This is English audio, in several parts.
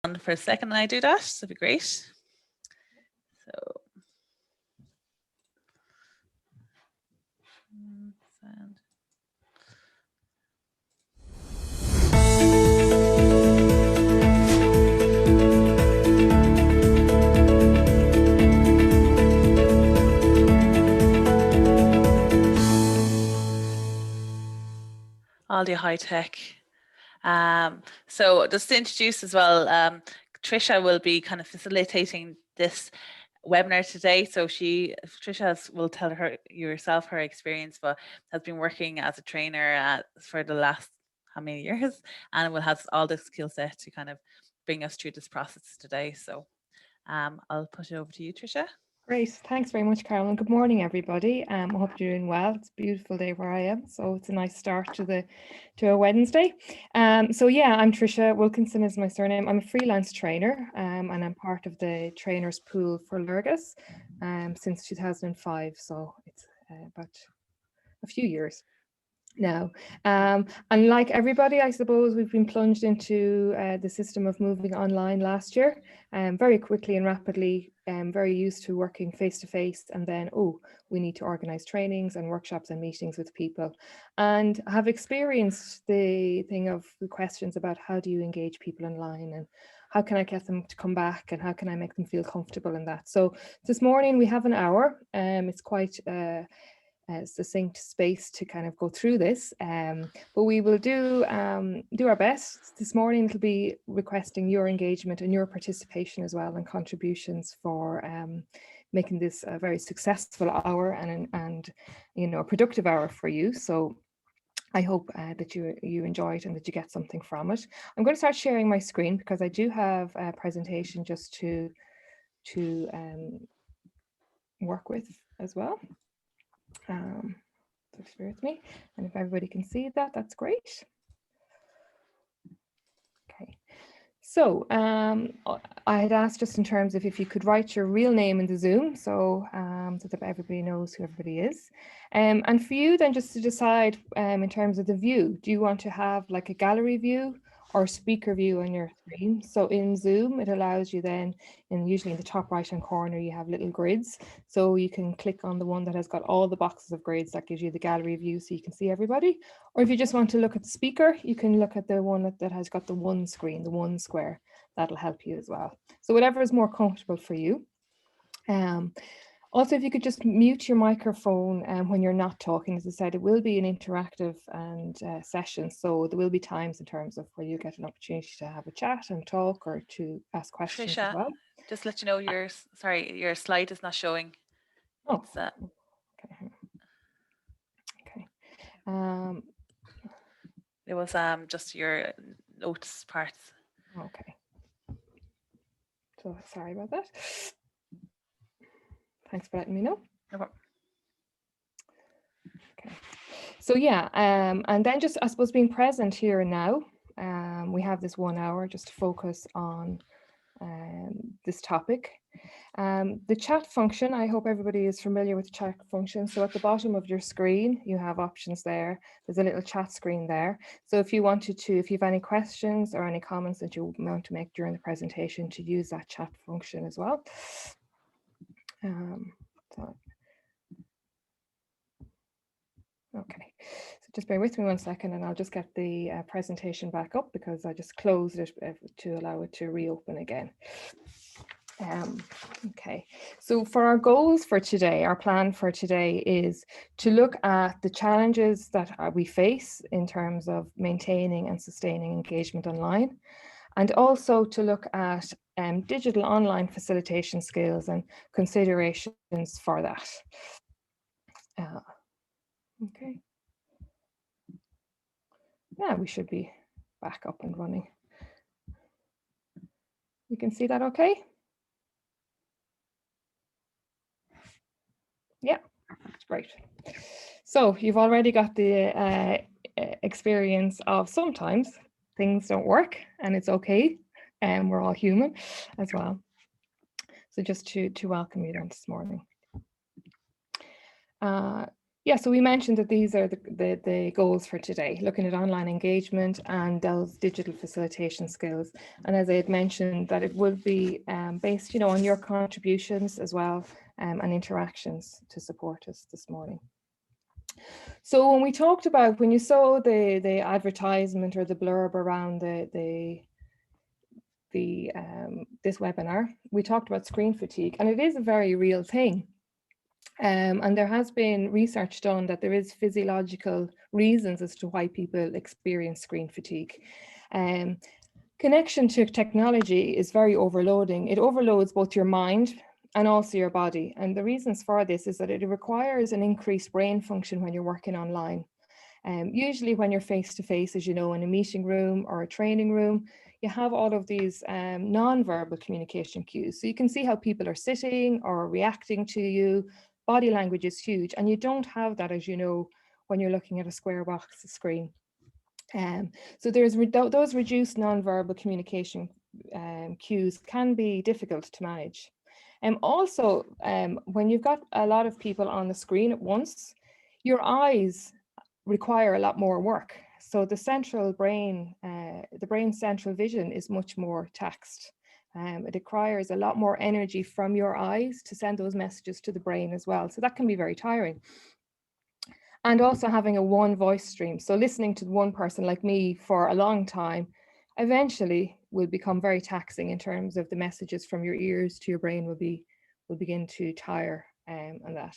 on for a second and I do that, that'd be great. So sound. All the high tech. So just to introduce as well, Trisha will be kind of facilitating this webinar today. So Trisha will tell her experience, but has been working as a trainer for the last how many years, and will have all the skill set to kind of bring us through this process today. So I'll push it over to you, Trisha. Great, thanks very much, Carolyn. Good morning, everybody. I hope you're doing well. It's a beautiful day where I am, so it's a nice start to a Wednesday. So yeah, I'm Trisha Wilkinson is my surname. I'm a freelance trainer, and I'm part of the trainers pool for Lurgas since 2005. So it's about a few years now. And like everybody, I suppose we've been plunged into the system of moving online last year, very quickly and rapidly, very used to working face to face, and then, oh, we need to organize trainings and workshops and meetings with people, and have experienced the thing of the questions about how do you engage people online, and how can I get them to come back, and how can I make them feel comfortable in that. So this morning we have an hour. It's quite succinct space to kind of go through this, but we will do our best. This morning it'll be requesting your engagement and your participation as well, and contributions for making this a very successful hour and you know, a productive hour for you. So I hope that you enjoy it and that you get something from it. I'm going to start sharing my screen because I do have a presentation just to work with as well. So bear with me, and if everybody can see that, that's great. Okay, so I had asked just in terms of if you could write your real name in the Zoom, so so that everybody knows who everybody is, and for you then just to decide in terms of the view, do you want to have like a gallery view or speaker view on your screen? So in Zoom, it allows you then, usually in the top right hand corner, you have little grids. So you can click on the one that has got all the boxes of grids. That gives you the gallery view so you can see everybody. Or if you just want to look at the speaker, you can look at the one that has got the one screen, the one square. That'll help you as well. So whatever is more comfortable for you. Also, if you could just mute your microphone when you're not talking. As I said, it will be an interactive and session, so there will be times in terms of where you get an opportunity to have a chat and talk or to ask questions Trisha, as well. Just let you know your slide is not showing. Oh, okay. Okay. It was just your notes parts. Okay. So sorry about that. Thanks for letting me know. No problem. Okay. So yeah, and then just I suppose being present here and now, we have this 1 hour just to focus on this topic. The chat function, I hope everybody is familiar with the chat function. So at the bottom of your screen, you have options there. There's a little chat screen there. So if you wanted to, if you have any questions or any comments that you want to make during the presentation, to use that chat function as well. Okay, so just bear with me 1 second and I'll just get the presentation back up because I just closed it to allow it to reopen again. Okay, so for our goals for today, our plan for today is to look at the challenges that we face in terms of maintaining and sustaining engagement online, and also to look at digital online facilitation skills and considerations for that. Okay. Yeah, we should be back up and running. You can see that okay? Yeah, that's great. So you've already got the experience of sometimes things don't work and it's okay, and we're all human as well. So just to welcome you then this morning. yeah, so we mentioned that these are the goals for today, looking at online engagement and those digital facilitation skills. And as I had mentioned, that it will be based, on your contributions as well, and interactions to support us this morning. So when we talked about, when you saw the advertisement or the blurb around this webinar, we talked about screen fatigue, and it is a very real thing. And there has been research done that there is physiological reasons as to why people experience screen fatigue. Connection to technology is very overloading. It overloads both your mind and also your body. And the reasons for this is that it requires an increased brain function when you're working online. Usually when you're face-to-face, as you know, in a meeting room or a training room, you have all of these non-verbal communication cues. So you can see how people are sitting or reacting to you. Body language is huge, and you don't have that, as you know, when you're looking at a square box screen. So there's those reduced non-verbal communication cues can be difficult to manage. Also, when you've got a lot of people on the screen at once, your eyes require a lot more work. So the central brain, the brain's central vision is much more taxed. It requires a lot more energy from your eyes to send those messages to the brain as well. So that can be very tiring. And also having a one voice stream. So listening to one person like me for a long time, eventually will become very taxing in terms of the messages from your ears to your brain will begin to tire on that.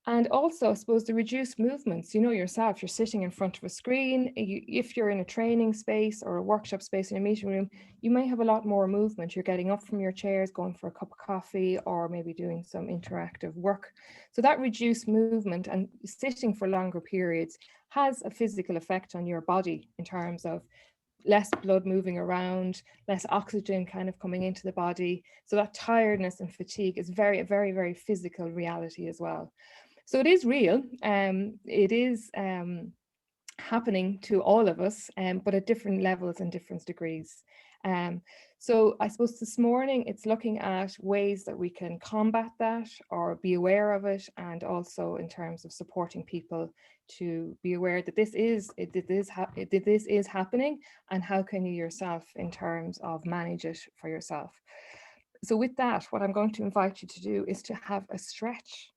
And also, I suppose, the reduced movements. You know yourself, you're sitting in front of a screen. If you're in a training space or a workshop space in a meeting room, you may have a lot more movement. You're getting up from your chairs, going for a cup of coffee, or maybe doing some interactive work. So that reduced movement and sitting for longer periods has a physical effect on your body in terms of less blood moving around, less oxygen kind of coming into the body. So that tiredness and fatigue is very, very, very physical reality as well. So it is real. It is happening to all of us, but at different levels and different degrees. So I suppose this morning it's looking at ways that we can combat that or be aware of it, and also in terms of supporting people to be aware that this is happening, and how can you yourself in terms of manage it for yourself. So with that, what I'm going to invite you to do is to have a stretch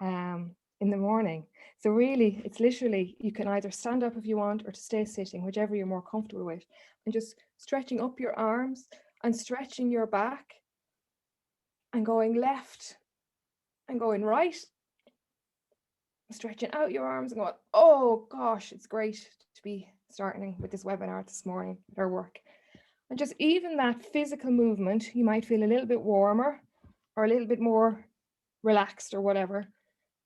in the morning. So really, it's literally, you can either stand up if you want or to stay sitting, whichever you're more comfortable with, and just stretching up your arms and stretching your back and going left and going right, stretching out your arms and going, oh gosh, it's great to be starting with this webinar this morning at our work. And just even that physical movement, you might feel a little bit warmer or a little bit more relaxed or whatever.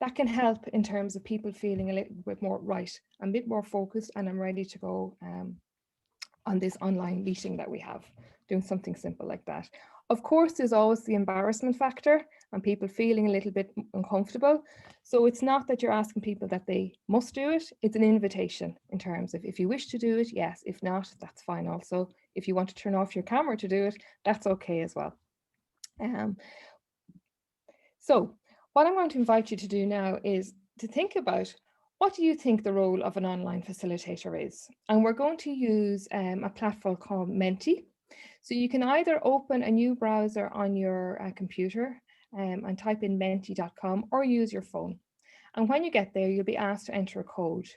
That can help in terms of people feeling a little bit more right, I'm a bit more focused, and I'm ready to go on this online meeting that we have, doing something simple like that. Of course, there's always the embarrassment factor and people feeling a little bit uncomfortable. So it's not that you're asking people that they must do it, it's an invitation in terms of if you wish to do it, yes, if not, that's fine also. If you want to turn off your camera to do it, that's okay as well. So what I'm going to invite you to do now is to think about, what do you think the role of an online facilitator is? And we're going to use a platform called Menti. So you can either open a new browser on your computer and type in menti.com, or use your phone. And when you get there, you'll be asked to enter a code.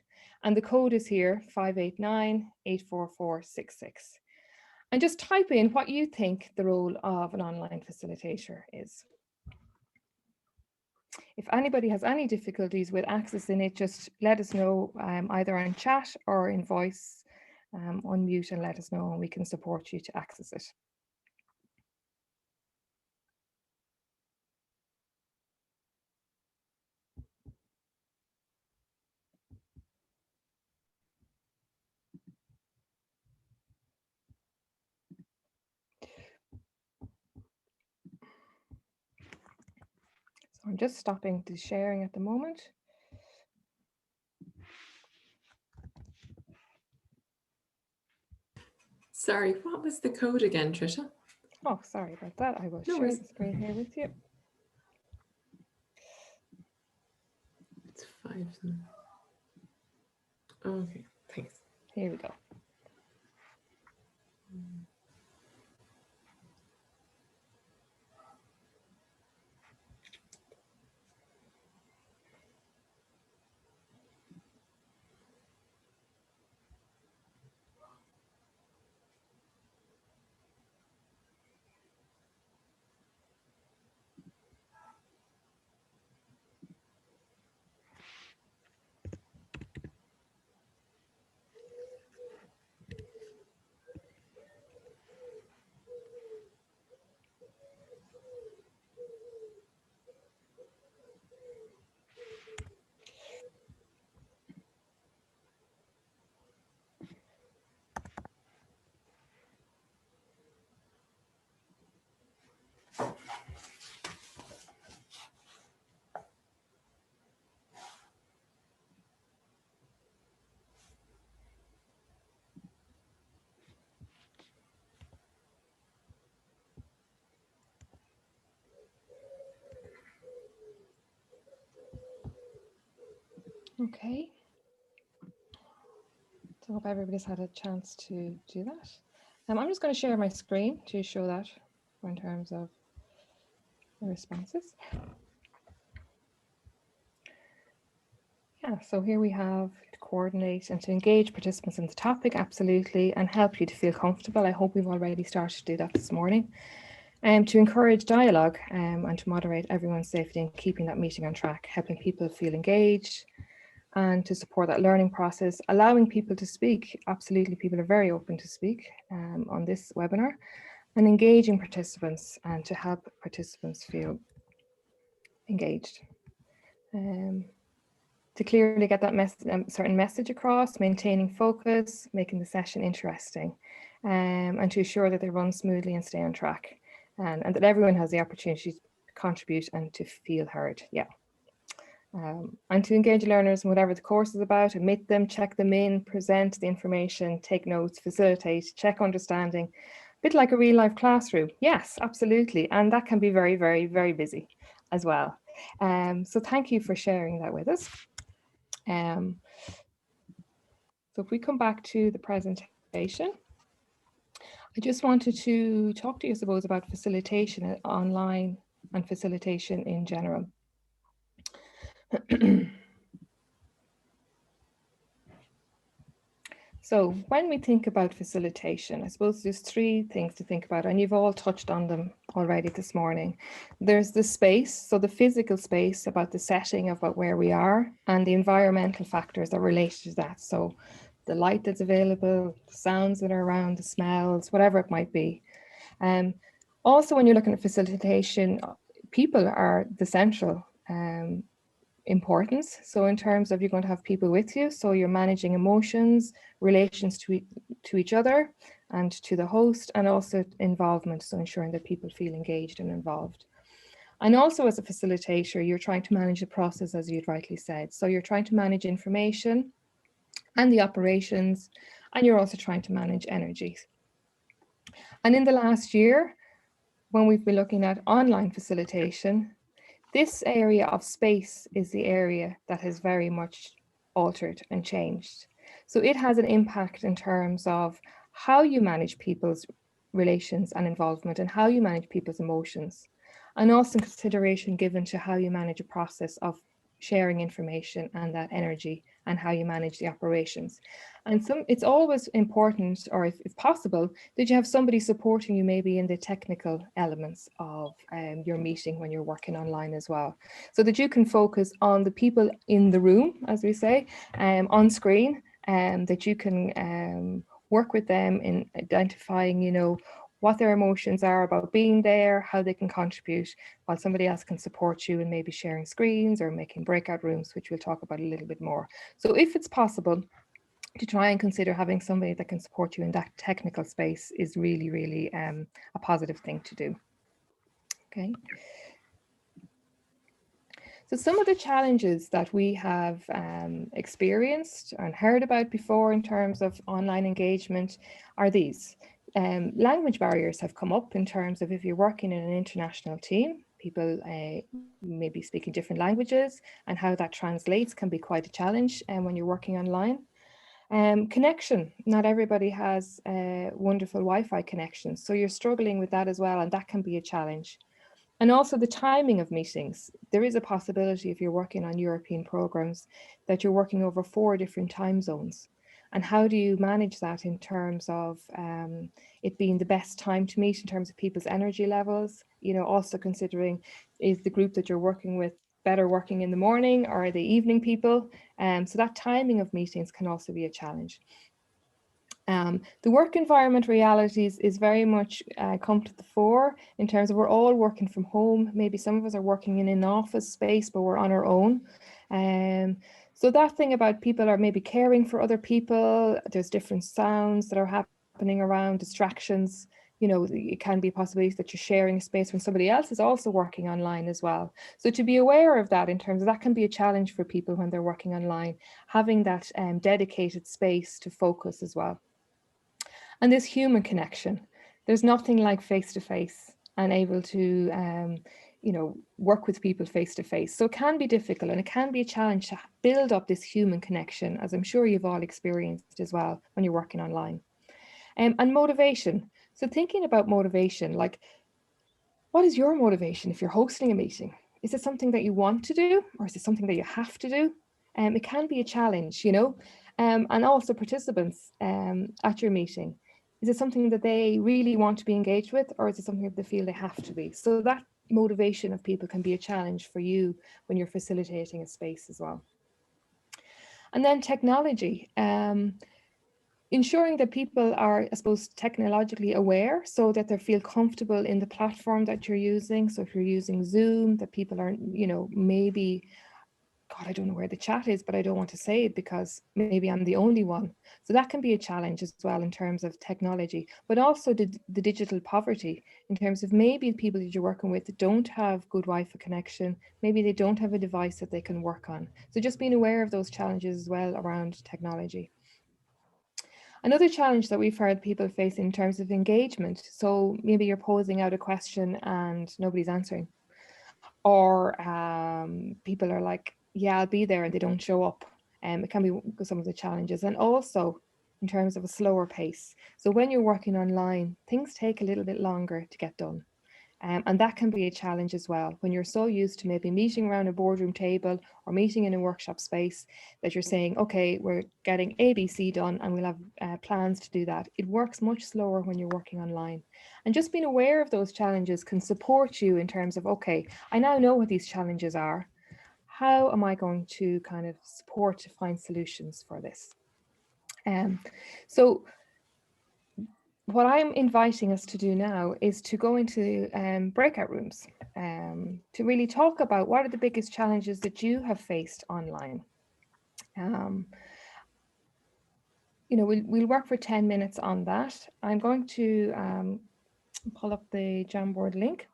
And the code is here, 589-84466. And just type in what you think the role of an online facilitator is. If anybody has any difficulties with accessing it, just let us know either on chat or in voice. Unmute and let us know, and we can support you to access it. So I'm just stopping the sharing at the moment. Sorry, what was the code again, Trisha? Oh, sorry about that. I will share the screen here with you. It's 5. Okay, thanks. Here we go. Okay. So I hope everybody's had a chance to do that. I'm just going to share my screen to show that in terms of the responses. Yeah, so here we have to coordinate and to engage participants in the topic, absolutely, and help you to feel comfortable. I hope we've already started to do that this morning. To encourage dialogue and to moderate everyone's safety and keeping that meeting on track, helping people feel engaged, and to support that learning process, allowing people to speak. Absolutely, people are very open to speak on this webinar, and engaging participants and to help participants feel engaged. To clearly get that certain message across, maintaining focus, making the session interesting, and to ensure that they run smoothly and stay on track, and that everyone has the opportunity to contribute and to feel heard. Yeah. And to engage learners in whatever the course is about, admit them, check them in, present the information, take notes, facilitate, check understanding, a bit like a real life classroom. Yes, absolutely. And that can be very, very, very busy as well. So thank you for sharing that with us. So if we come back to the presentation, I just wanted to talk to you, I suppose, about facilitation online and facilitation in general. So when we think about facilitation, I suppose there's 3 things to think about, and you've all touched on them already this morning. There's the space, so the physical space, about the setting, about where we are, and the environmental factors that relate to that. So the light that's available, the sounds that are around, the smells, whatever it might be. Also, when you're looking at facilitation, people are the central importance. So in terms of, you're going to have people with you, so you're managing emotions, relations to each other and to the host, and also involvement, so ensuring that people feel engaged and involved. And also, as a facilitator, you're trying to manage the process, as you'd rightly said. So you're trying to manage information and the operations, and you're also trying to manage energy. And in the last year, when we've been looking at online facilitation, this area of space is the area that has very much altered and changed. So it has an impact in terms of how you manage people's relations and involvement, and how you manage people's emotions, and also consideration given to how you manage a process of sharing information and that energy, and how you manage the operations. And it's always important, or if possible, that you have somebody supporting you maybe in the technical elements of your meeting when you're working online as well, so that you can focus on the people in the room, as we say, on screen, and that you can work with them in identifying, what their emotions are about being there, how they can contribute, while somebody else can support you in maybe sharing screens or making breakout rooms, which we'll talk about a little bit more. So if it's possible, to try and consider having somebody that can support you in that technical space is really, really a positive thing to do. Okay. So some of the challenges that we have experienced and heard about before in terms of online engagement are these. Language barriers have come up in terms of, if you're working in an international team, people maybe speaking different languages, and how that translates can be quite a challenge when you're working online. Connection, not everybody has wonderful Wi-Fi connections, so you're struggling with that as well, and that can be a challenge. And also the timing of meetings. There is a possibility, if you're working on European programs, that you're working over 4 different time zones. And how do you manage that in terms of it being the best time to meet in terms of people's energy levels? You know, also considering, is the group that you're working with better working in the morning, or are they evening people? So that timing of meetings can also be a challenge. The work environment realities is very much come to the fore in terms of we're all working from home. Maybe some of us are working in an office space, but we're on our own. So that thing about people are maybe caring for other people, there's different sounds that are happening around, distractions. You know, it can be possibilities that you're sharing a space when somebody else is also working online as well. So to be aware of that in terms of that can be a challenge for people when they're working online, having that dedicated space to focus as well. And this human connection, there's nothing like face-to-face and able to, you know, work with people face-to-face. So it can be difficult and it can be a challenge to build up this human connection, as I'm sure you've all experienced as well when you're working online. And motivation. So thinking about motivation, like, what is your motivation if you're hosting a meeting? Is it something that you want to do, or is it something that you have to do? It can be a challenge, you know, and also participants at your meeting. Is it something that they really want to be engaged with, or is it something that they feel they have to be? So that motivation of people can be a challenge for you when you're facilitating a space as well. And then technology. Ensuring that people are, I suppose, technologically aware so that they feel comfortable in the platform that you're using. So if you're using Zoom, that people are, you know, maybe, God, I don't know where the chat is, but I don't want to say it because maybe I'm the only one. So that can be a challenge as well in terms of technology, but also the digital poverty in terms of maybe the people that you're working with that don't have good Wi-Fi connection, maybe they don't have a device that they can work on. So just being aware of those challenges as well around technology. Another challenge that we've heard people face in terms of engagement. So maybe you're posing out a question and nobody's answering. Or people are like, yeah, I'll be there, and they don't show up. It can be some of the challenges. And also in terms of a slower pace. So when you're working online, things take a little bit longer to get done. And that can be a challenge as well when you're so used to maybe meeting around a boardroom table or meeting in a workshop space that you're saying, okay, we're getting ABC done and we'll have plans to do that. It works much slower when you're working online. And just being aware of those challenges can support you in terms of, okay, I now know what these challenges are. How am I going to kind of support to find solutions for this? So what I'm inviting us to do now is to go into breakout rooms to really talk about what are the biggest challenges that you have faced online. You know, we'll work for 10 minutes on that. I'm going to pull up the Jamboard link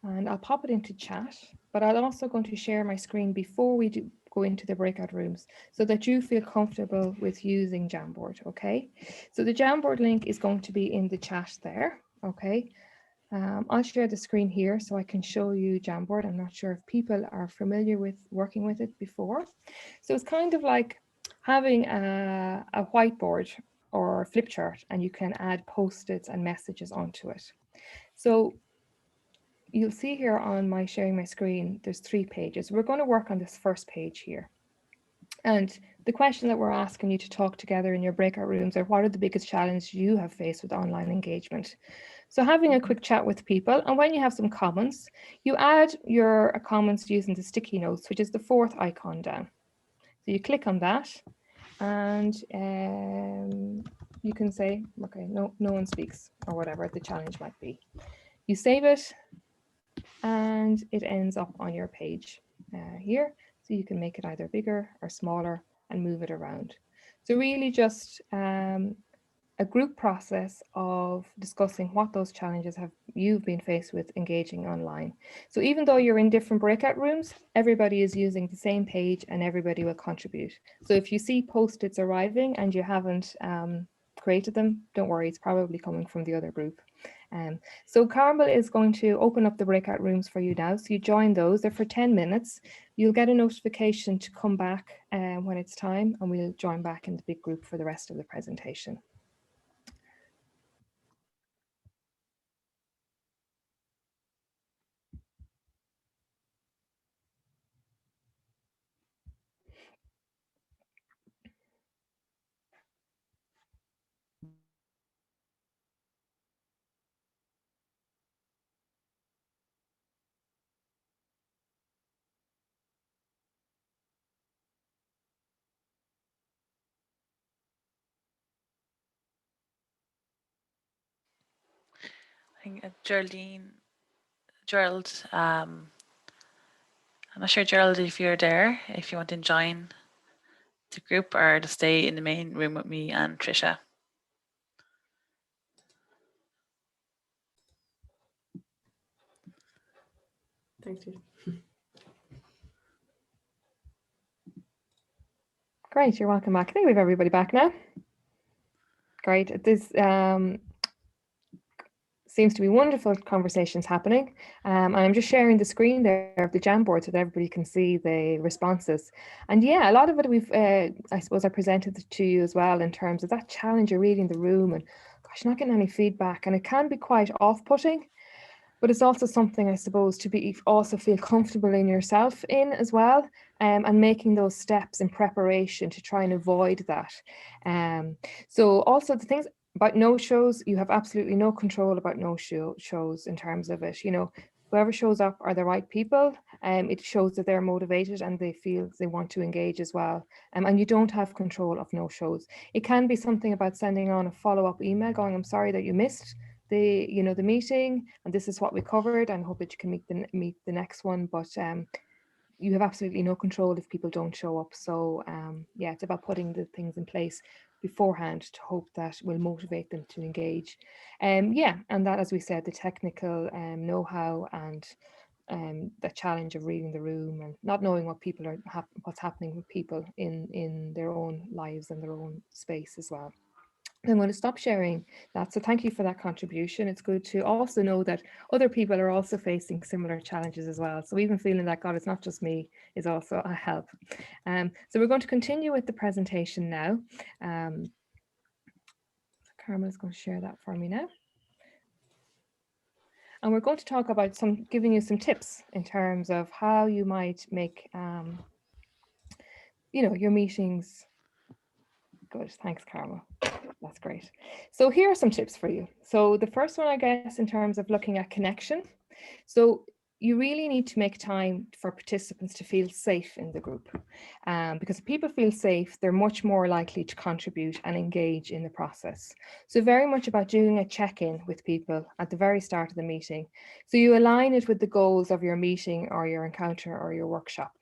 and I'll pop it into chat, but I'll also going to share my screen before we go into the breakout rooms so that you feel comfortable with using Jamboard, okay? So the Jamboard link is going to be in the chat there, okay? I'll share the screen here so I can show you Jamboard. I'm not sure if people are familiar with working with it before. So it's kind of like having a whiteboard or a flip chart, and you can add post-its and messages onto it. So you'll see here on my sharing my screen, there's 3 pages. We're going to work on this first page here. And the question that we're asking you to talk together in your breakout rooms are, what are the biggest challenges you have faced with online engagement? So having a quick chat with people, and when you have some comments, you add your comments using the sticky notes, which is the 4th icon down. So you click on that and you can say, okay, no one speaks, or whatever the challenge might be. You save it and it ends up on your page here. So you can make it either bigger or smaller and move it around. So really just a group process of discussing what those challenges you've been faced with engaging online. So even though you're in different breakout rooms, everybody is using the same page and everybody will contribute. So if you see post-its arriving and you haven't created them, don't worry, it's probably coming from the other group. So Carmel is going to open up the breakout rooms for you now. So you join those, they're for 10 minutes. You'll get a notification to come back when it's time, and we'll join back in the big group for the rest of the presentation. I think Gerald, I'm not sure, Gerald, if you're there, if you want to join the group or to stay in the main room with me and Trisha. Thanks, Trisha. Great, you're welcome back. I think we have everybody back now. Great. This seems to be wonderful conversations happening. I'm just sharing the screen there of the Jamboard so that everybody can see the responses. And yeah, a lot of it we've, I suppose I presented to you as well in terms of that challenge of reading the room and gosh, not getting any feedback. And it can be quite off-putting, but it's also something I suppose to be also feel comfortable in yourself in as well, and making those steps in preparation to try and avoid that. So also the things about no-shows, you have absolutely no control about no-shows in terms of it. You know, whoever shows up are the right people, and it shows that they're motivated and they feel they want to engage as well. And you don't have control of no-shows. It can be something about sending on a follow-up email going, I'm sorry that you missed the meeting, and this is what we covered, and hope that you can meet the next one. But you have absolutely no control if people don't show up. So yeah, it's about putting the things in place beforehand to hope that will motivate them to engage. Yeah, and that, as we said, the technical know-how and the challenge of reading the room and not knowing what people are what's happening with people in their own lives and their own space as well. I'm going to stop sharing that. So thank you for that contribution. It's good to also know that other people are also facing similar challenges as well. So even feeling that God, it's not just me, is also a help. So we're going to continue with the presentation now. Carmel is going to share that for me now. And we're going to talk about giving you some tips in terms of how you might make, your meetings good. Thanks, Carmel. That's great. So here are some tips for you. So the first one, I guess, in terms of looking at connection. So you really need to make time for participants to feel safe in the group, because if people feel safe, they're much more likely to contribute and engage in the process. So very much about doing a check-in with people at the very start of the meeting. So you align it with the goals of your meeting or your encounter or your workshop.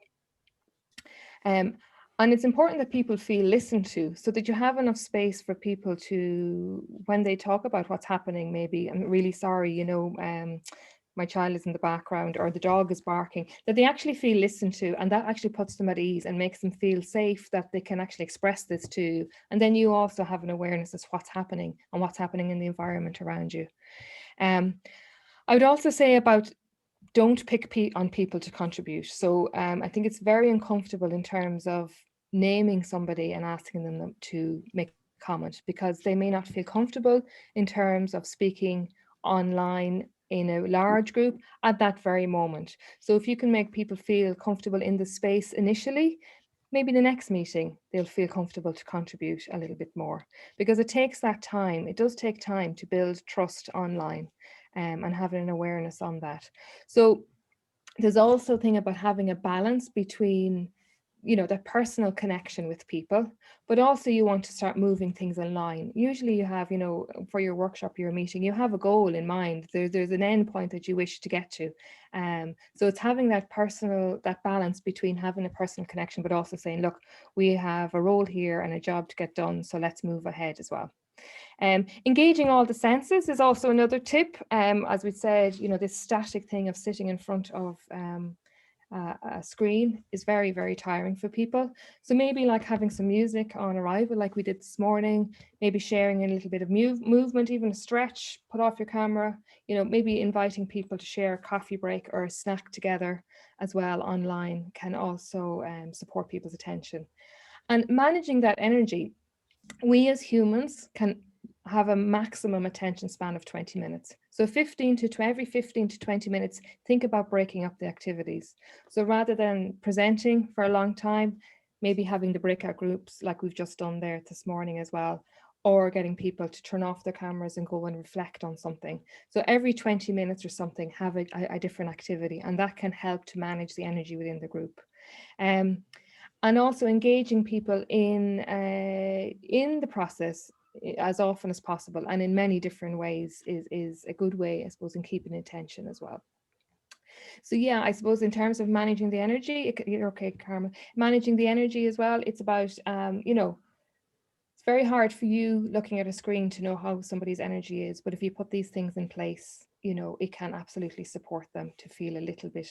And it's important that people feel listened to, so that you have enough space for people to, when they talk about what's happening, maybe, I'm really sorry, my child is in the background or the dog is barking, that they actually feel listened to, and that actually puts them at ease and makes them feel safe that they can actually express this to you. And then you also have an awareness of what's happening and what's happening in the environment around you. I would also say about don't pick on people to contribute. So I think it's very uncomfortable in terms of naming somebody and asking them to make a comment, because they may not feel comfortable in terms of speaking online in a large group at that very moment. So if you can make people feel comfortable in the space initially, maybe the next meeting they'll feel comfortable to contribute a little bit more, because it takes that time. It does take time to build trust online. And having an awareness on that. So there's also a thing about having a balance between, that personal connection with people, but also you want to start moving things in line. Usually you have, for your workshop, your meeting, you have a goal in mind. There's an end point that you wish to get to. So it's having that balance between having a personal connection, but also saying, look, we have a role here and a job to get done, so let's move ahead as well. Engaging all the senses is also another tip. As we said, this static thing of sitting in front of a screen is very, very tiring for people. So maybe like having some music on arrival, like we did this morning, maybe sharing a little bit of movement, even a stretch, put off your camera, maybe inviting people to share a coffee break or a snack together as well online can also support people's attention. And managing that energy, we as humans can have a maximum attention span of 20 minutes. So every 15 to 20 minutes, think about breaking up the activities. So rather than presenting for a long time, maybe having the breakout groups like we've just done there this morning as well, or getting people to turn off their cameras and go and reflect on something. So every 20 minutes or something, have a different activity, and that can help to manage the energy within the group. And also engaging people in the process as often as possible and in many different ways is a good way, I suppose, in keeping attention as well. So yeah, I suppose in terms of managing the energy, you're okay, Carmen, managing the energy as well, it's about, it's very hard for you looking at a screen to know how somebody's energy is, but if you put these things in place, it can absolutely support them to feel a little bit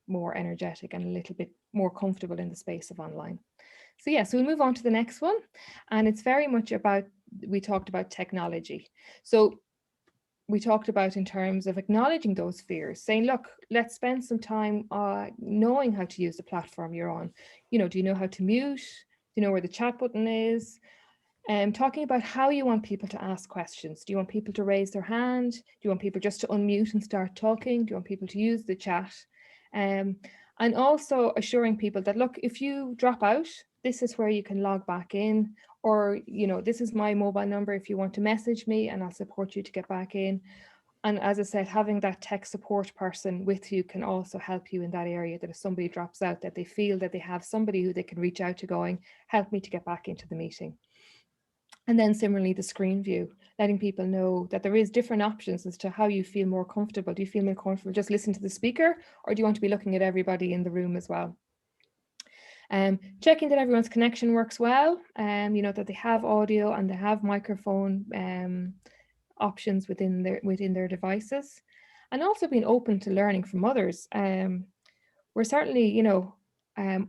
more energetic and a little bit more comfortable in the space of online. So yeah, so we'll move on to the next one. And it's very much about, we talked about technology. So we talked about in terms of acknowledging those fears, saying, look, let's spend some time knowing how to use the platform you're on. Do you know how to mute? Do you know where the chat button is? Talking about how you want people to ask questions. Do you want people to raise their hand? Do you want people just to unmute and start talking? Do you want people to use the chat? And also assuring people that, look, if you drop out, this is where you can log back in, or, this is my mobile number if you want to message me and I'll support you to get back in. And as I said, having that tech support person with you can also help you in that area, that if somebody drops out, that they feel that they have somebody who they can reach out to going, help me to get back into the meeting. And then similarly, the screen view, letting people know that there is different options as to how you feel more comfortable. Do you feel more comfortable just listening to the speaker, or do you want to be looking at everybody in the room as well? Checking that everyone's connection works well, that they have audio and they have microphone options within their devices, and also being open to learning from others. We're certainly,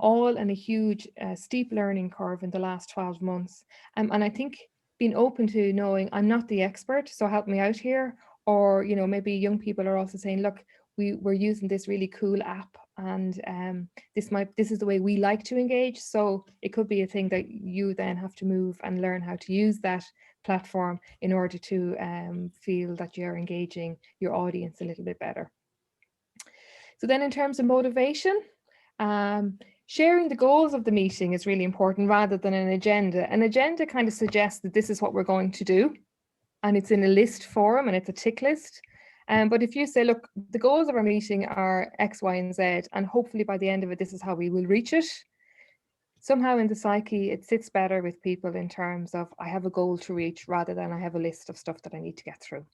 all in a huge steep learning curve in the last 12 months. And I think being open to knowing I'm not the expert, so help me out here. Or, maybe young people are also saying, look, we're using this really cool app, and this is the way we like to engage. So it could be a thing that you then have to move and learn how to use that platform in order to feel that you're engaging your audience a little bit better. So then in terms of motivation, sharing the goals of the meeting is really important rather than an agenda. An agenda kind of suggests that this is what we're going to do, and it's in a list form and it's a tick list. But if you say, look, the goals of our meeting are X, Y, and Z, and hopefully by the end of it, this is how we will reach it. Somehow in the psyche, it sits better with people in terms of I have a goal to reach rather than I have a list of stuff that I need to get through.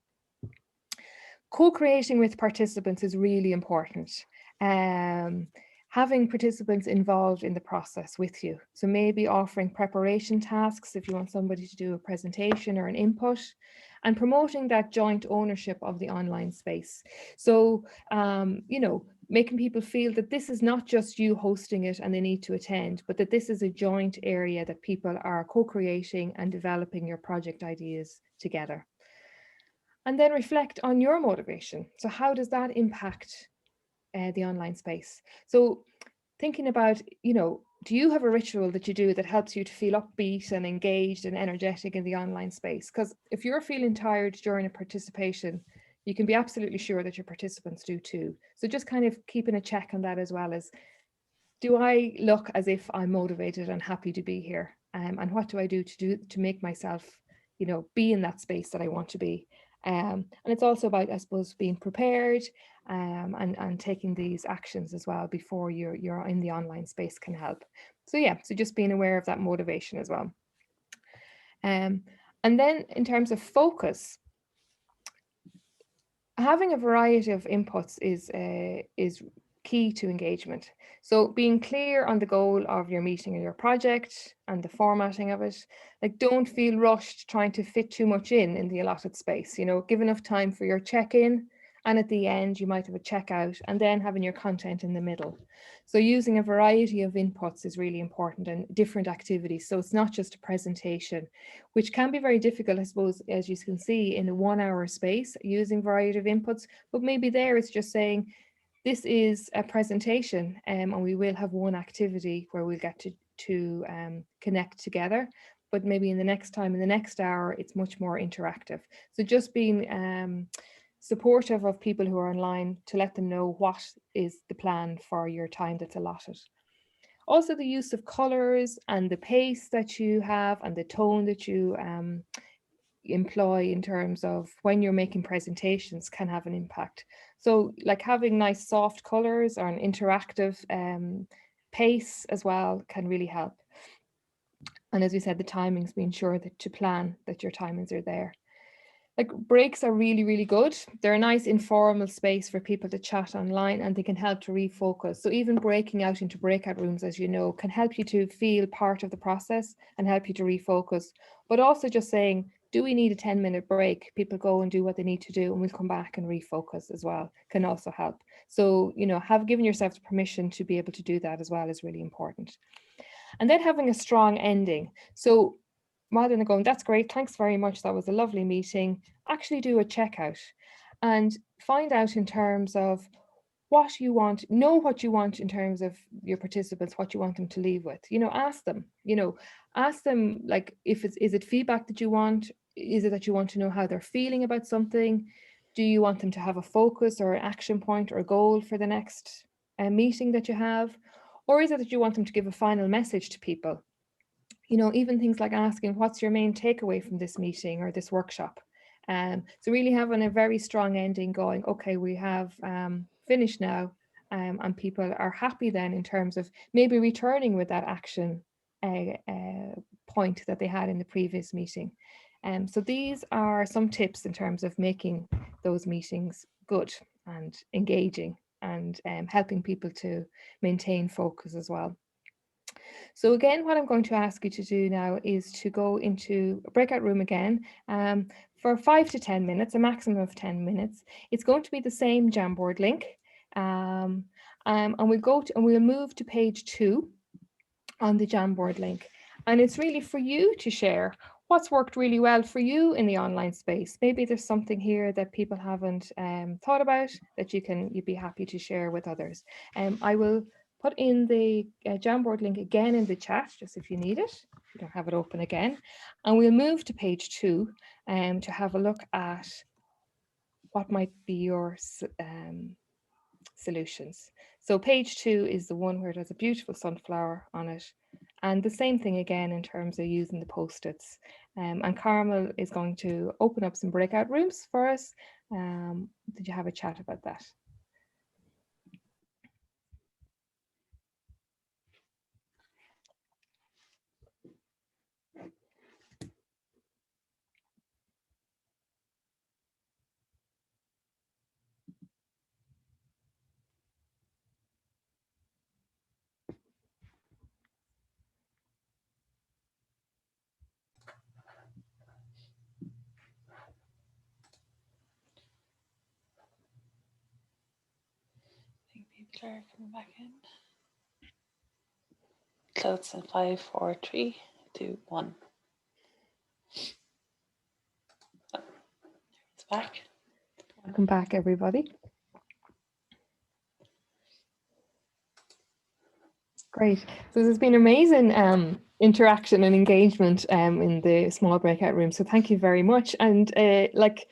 Co-creating with participants is really important. Having participants involved in the process with you. So maybe offering preparation tasks if you want somebody to do a presentation or an input, and promoting that joint ownership of the online space. So, making people feel that this is not just you hosting it and they need to attend, but that this is a joint area that people are co-creating and developing your project ideas together. And then reflect on your motivation. So how does that impact the online space? So thinking about, do you have a ritual that you do that helps you to feel upbeat and engaged and energetic in the online space? Because if you're feeling tired during a participation, you can be absolutely sure that your participants do too. So just kind of keeping a check on that, as well as, do I look as if I'm motivated and happy to be here? And what do I do to make myself, be in that space that I want to be? And it's also about, I suppose, being prepared and taking these actions as well before you're in the online space can help. So yeah, so just being aware of that motivation as well. And then in terms of focus, having a variety of inputs is key to engagement. So being clear on the goal of your meeting or your project and the formatting of it. Like, don't feel rushed trying to fit too much in the allotted space. Give enough time for your check-in And at the end, you might have a checkout and then having your content in the middle. So using a variety of inputs is really important and different activities. So it's not just a presentation, which can be very difficult, I suppose, as you can see in a 1 hour space using variety of inputs, but maybe there it's just saying, this is a presentation and we will have one activity where we'll get to connect together. But maybe in the next time, in the next hour, it's much more interactive. So just being supportive of people who are online to let them know what is the plan for your time that's allotted. Also the use of colors and the pace that you have and the tone that you employ in terms of when you're making presentations can have an impact. So like having nice soft colors or an interactive pace as well can really help. And as we said, the timings, being sure that to plan that your timings are there. Like breaks are really, really good. They're a nice informal space for people to chat online and they can help to refocus. So even breaking out into breakout rooms, as you know, can help you to feel part of the process and help you to refocus. But also just saying, do we need a 10-minute break? People go and do what they need to do and we'll come back and refocus as well, can also help. So, you know, have given yourself the permission to be able to do that as well is really important. And then having a strong ending. So rather than going, that's great, thanks very much, that was a lovely meeting, actually do a checkout and find out in terms of what you want, know what you want in terms of your participants, what you want them to leave with. You know, ask them like, if is it feedback that you want? Is it that you want to know how they're feeling about something? Do you want them to have a focus or an action point or a goal for the next meeting that you have? Or is it that you want them to give a final message to people? You know, even things like asking, what's your main takeaway from this meeting or this workshop? So really having a very strong ending going, okay, we have finished now, and people are happy then in terms of maybe returning with that action point that they had in the previous meeting. So these are some tips in terms of making those meetings good and engaging and helping people to maintain focus as well. So again, what I'm going to ask you to do now is to go into a breakout room again for 5 to 10 minutes, a maximum of 10 minutes. It's going to be the same Jamboard link. And we'll move to page 2 on the Jamboard link. And it's really for you to share what's worked really well for you in the online space. Maybe there's something here that people haven't thought about that you'd be happy to share with others. I will put in the Jamboard link again in the chat, just if you need it, if you don't have it open again. And we'll move to page 2 to have a look at what might be your solutions. So page 2 is the one where there's a beautiful sunflower on it. And the same thing again in terms of using the post-its. And Carmel is going to open up some breakout rooms for us. Did you have a chat about that? People are coming back in. Close in 5, 4, 3, 2, 1. Oh, it's back. Welcome back, everybody. Great. So there's been amazing interaction and engagement in the small breakout room. So thank you very much. And like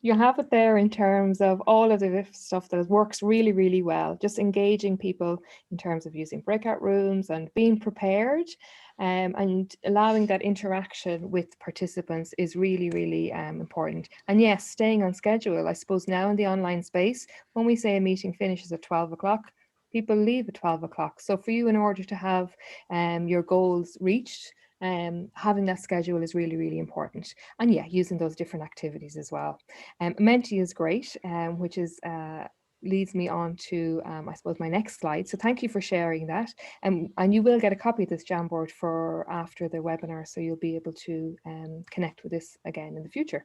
you have it there in terms of all of the stuff that works really, really well. Just engaging people in terms of using breakout rooms and being prepared and allowing that interaction with participants is really, really important. And yes, staying on schedule. I suppose now in the online space, when we say a meeting finishes at 12 o'clock, people leave at 12 o'clock. So for you, in order to have your goals reached, having that schedule is really, really important. And yeah, using those different activities as well. Menti is great, which is leads me on to, I suppose, my next slide. So thank you for sharing that. And you will get a copy of this Jamboard for after the webinar, so you'll be able to connect with this again in the future.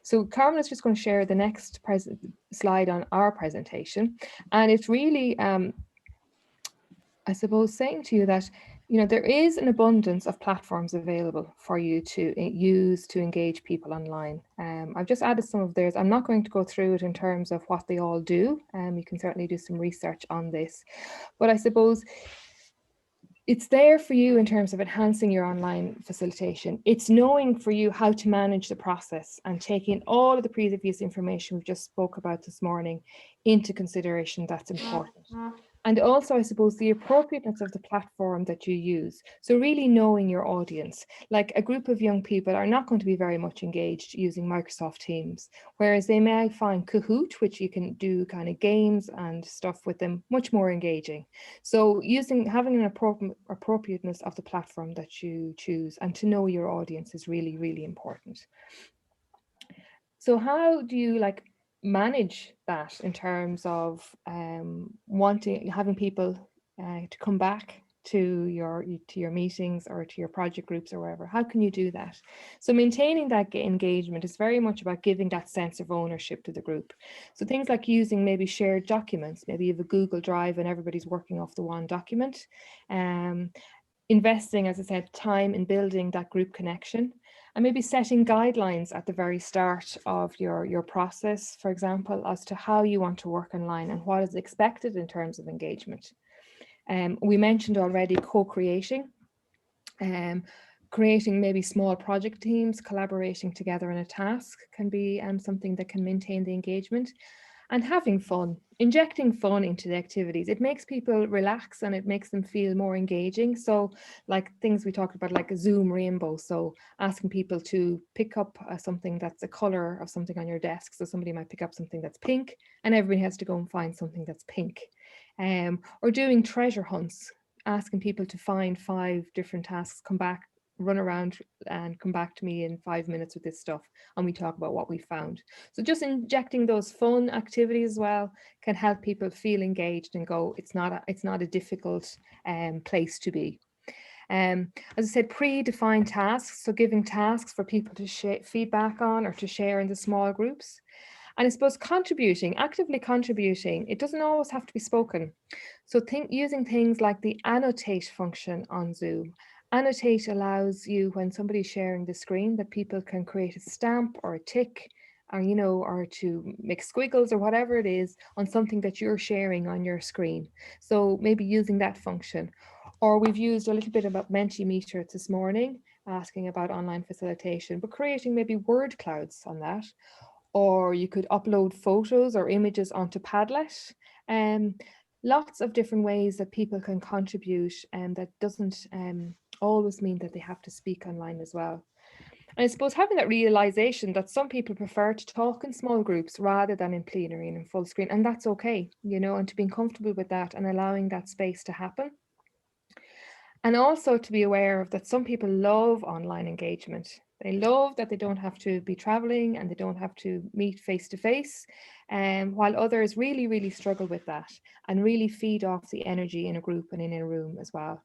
So Carmen is just going to share the next slide on our presentation. And it's really, I suppose, saying to you that, you know, there is an abundance of platforms available for you to use to engage people online. I've just added some of theirs. I'm not going to go through it in terms of what they all do. You can certainly do some research on this. But I suppose it's there for you in terms of enhancing your online facilitation. It's knowing for you how to manage the process and taking all of the previous information we just spoke about this morning into consideration. That's important. And also, I suppose, the appropriateness of the platform that you use. So really knowing your audience. Like a group of young people are not going to be very much engaged using Microsoft Teams, whereas they may find Kahoot, which you can do kind of games and stuff with them, much more engaging. So having an appropriateness of the platform that you choose and to know your audience is really, really important. So how do you manage that in terms of having people to come back to your meetings or to your project groups or wherever? How can you do that? So maintaining that engagement is very much about giving that sense of ownership to the group. So things like using maybe shared documents, maybe you have a Google Drive and everybody's working off the one document. Investing, as I said, time in building that group connection, and maybe setting guidelines at the very start of your process, for example, as to how you want to work online and what is expected in terms of engagement. We mentioned already co-creating, creating maybe small project teams, collaborating together in a task can be something that can maintain the engagement. And having fun, injecting fun into the activities. It makes people relax and it makes them feel more engaging. So like things we talked about, like a Zoom rainbow. So asking people to pick up something that's a color of something on your desk. So somebody might pick up something that's pink and everybody has to go and find something that's pink. Or doing treasure hunts, asking people to find 5 different tasks, come back, run around and come back to me in 5 minutes with this stuff, and we talk about what we found. So just injecting those fun activities as well can help people feel engaged and go, it's not a difficult place to be. As I said, predefined tasks, so giving tasks for people to feedback on or to share in the small groups. And I suppose actively contributing, it doesn't always have to be spoken. So using things like the annotate function on Zoom. Annotate allows you, when somebody's sharing the screen, that people can create a stamp or a tick, or, you know, or to make squiggles or whatever it is on something that you're sharing on your screen. So maybe using that function. Or we've used a little bit about Mentimeter this morning, asking about online facilitation, but creating maybe word clouds on that. Or you could upload photos or images onto Padlet. Lots of different ways that people can contribute, and that doesn't always mean that they have to speak online as well. And I suppose having that realization that some people prefer to talk in small groups rather than in plenary and in full screen, and that's okay, you know, and to being comfortable with that and allowing that space to happen. And also to be aware of that some people love online engagement. They love that they don't have to be traveling and they don't have to meet face to face, while others really, really struggle with that and really feed off the energy in a group and in a room as well.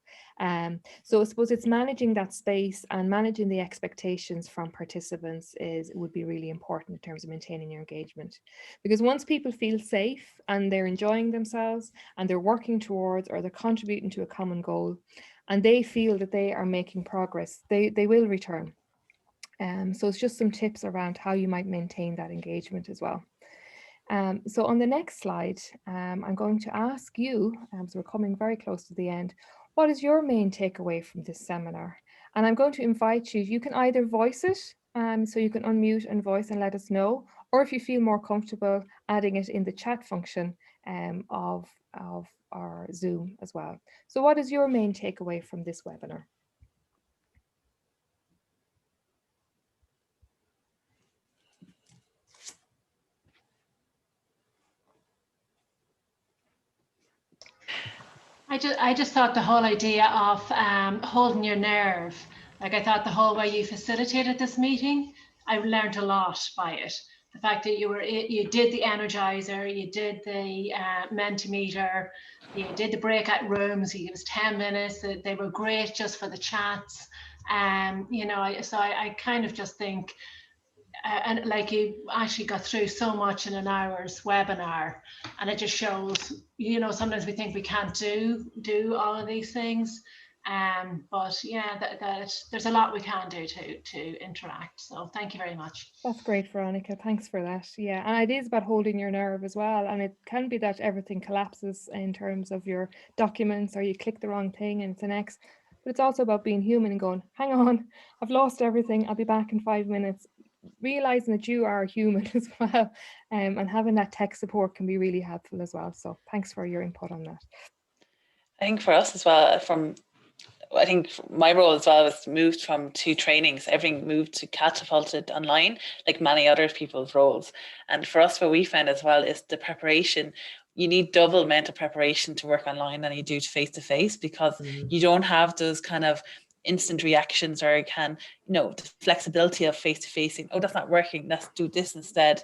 So I suppose it's managing that space and managing the expectations from participants would be really important in terms of maintaining your engagement. Because once people feel safe and they're enjoying themselves and they're working towards or they're contributing to a common goal, and they feel that they are making progress, they will return. So it's just some tips around how you might maintain that engagement as well. So on the next slide, I'm going to ask you, so we're coming very close to the end, what is your main takeaway from this seminar? And I'm going to invite you, you can either voice it, so you can unmute and voice and let us know, or if you feel more comfortable, adding it in the chat function of our Zoom as well. So what is your main takeaway from this webinar? I just thought the whole idea of holding your nerve, like I thought the whole way you facilitated this meeting, I learned a lot by it. the fact that you did the energizer, you did the Mentimeter, you did the breakout rooms. You gave us 10 minutes. They were great just for the chats. You know, so I kind of just think, and like you actually got through so much in an hour's webinar, and it just shows, you know, sometimes we think we can't do all of these things, but yeah, that there's a lot we can do to interact. So thank you very much. That's great, Veronica. Thanks for that. Yeah, and it is about holding your nerve as well. And it can be that everything collapses in terms of your documents, or you click the wrong thing and it's an X. But it's also about being human and going, hang on, I've lost everything. I'll be back in 5 minutes. Realizing that you are human as well, and having that tech support can be really helpful as well. So thanks for your input on that. I think for us as well, I think my role as well was moved from 2 trainings. Everything moved to catapulted online, like many other people's roles. And for us, what we found as well is the preparation. You need double mental preparation to work online than you do to face, because you don't have those kind of instant reactions, or can, you know, the flexibility of face-to-face. Oh, that's not working, let's do this instead.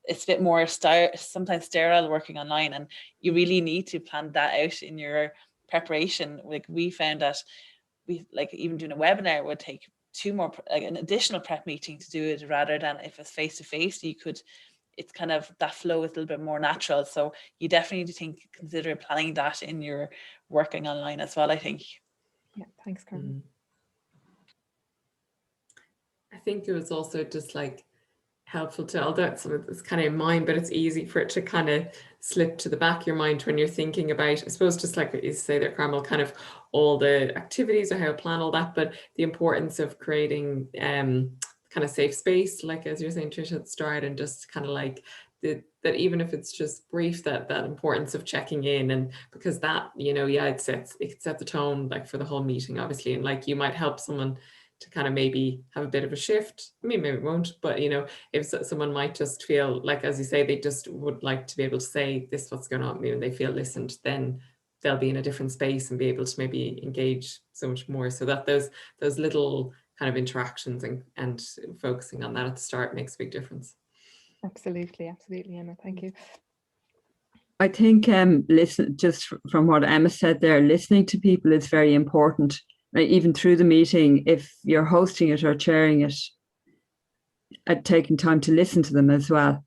It's a bit more sometimes sterile working online, and you really need to plan that out in your preparation. Like we found that even doing a webinar would take 2 more, like an additional prep meeting to do it, rather than if it's face-to-face, it's kind of, that flow is a little bit more natural. So you definitely need to consider planning that in your working online as well, I think. Yeah, thanks, Carmen. I think it was also just like helpful to, although some of it's kind of in mind, but it's easy for it to kind of slip to the back of your mind when you're thinking about, I suppose, just like what you say there, Carmel, kind of all the activities or how to plan all that, but the importance of creating kind of safe space, like as you're saying, Tricia, at the start, and just kind of like that even if it's just brief, that importance of checking in, and because that, you know, yeah, it could set the tone like for the whole meeting, obviously, and like you might help someone to kind of maybe have a bit of a shift. I mean, maybe it won't, but you know, if someone might just feel like, as you say, they just would like to be able to say this, what's going on, and they feel listened, then they'll be in a different space and be able to maybe engage so much more. So that those little kind of interactions and focusing on that at the start makes a big difference. Absolutely, Emma. Thank you. I think listen, just from what Emma said there, listening to people is very important. Even through the meeting, if you're hosting it or chairing it, taking time to listen to them as well.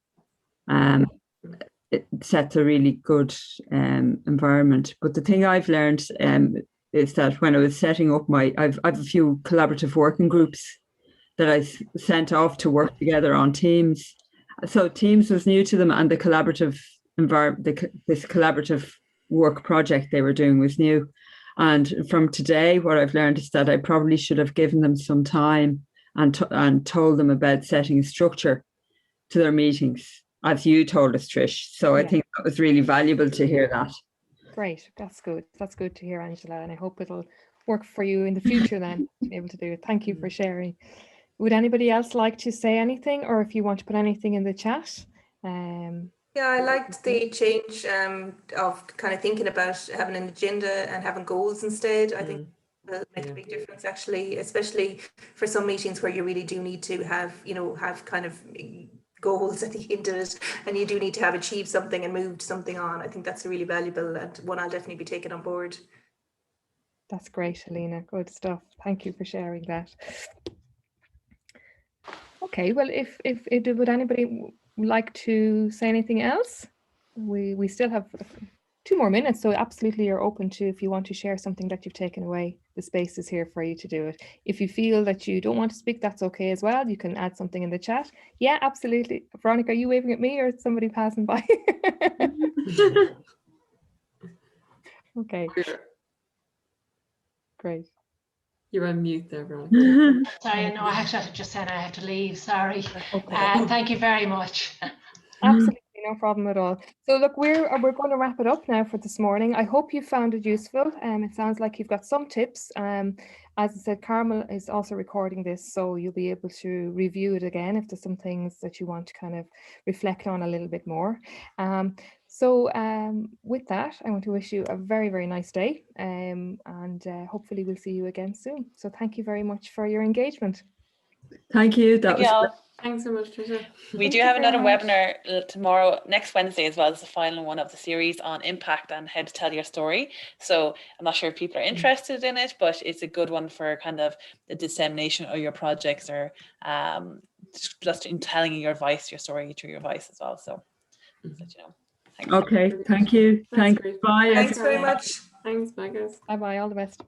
It sets a really good environment. But the thing I've learned is that when I was setting up I've a few collaborative working groups that I sent off to work together on Teams. So Teams was new to them, and the collaborative this collaborative work project they were doing was new. And from today, what I've learned is that I probably should have given them some time and told them about setting a structure to their meetings, as you told us, Trish. So I think that was really valuable to hear that. Great, that's good. That's good to hear, Angela, and I hope it'll work for you in the future then, to be able to do it. Thank you for sharing. Would anybody else like to say anything, or if you want to put anything in the chat? Yeah, I liked the change of kind of thinking about having an agenda and having goals instead. I think will make a big difference, actually, especially for some meetings where you really do need to have, you know, have kind of goals at the end of it, and you do need to have achieved something and moved something on. I think that's really valuable, and one I'll definitely be taking on board. That's great, Helena. Good stuff. Thank you for sharing that. Okay, well, if would anybody like to say anything else? We still have 2 more minutes, so absolutely you're open to, if you want to share something that you've taken away, the space is here for you to do it. If you feel that you don't want to speak, that's okay as well. You can add something in the chat. Yeah, absolutely. Veronica, are you waving at me or somebody passing by? Okay. Great. You're on mute there, Veronica. Sorry, no, I actually just said I have to leave. Sorry. Thank you very much. Absolutely, no problem at all. So look, we're going to wrap it up now for this morning. I hope you found it useful. It sounds like you've got some tips. As I said, Carmel is also recording this, so you'll be able to review it again if there's some things that you want to kind of reflect on a little bit more. So with that, I want to wish you a very, very nice day, and hopefully we'll see you again soon. So thank you very much for your engagement. Thank you. Thank you all. Thanks so much, Tricia. We do Thank you have very another much. webinar tomorrow, next Wednesday as well, as the final one of the series on impact and how to tell your story. So I'm not sure if people are interested in it, but it's a good one for kind of the dissemination of your projects, or just in telling your voice, your story through your voice as well. So, you know. Thanks. Okay, thank you. That's Thanks. great. Bye. Thanks very Caroline. much. Thanks, bye guys. Bye bye. All the best.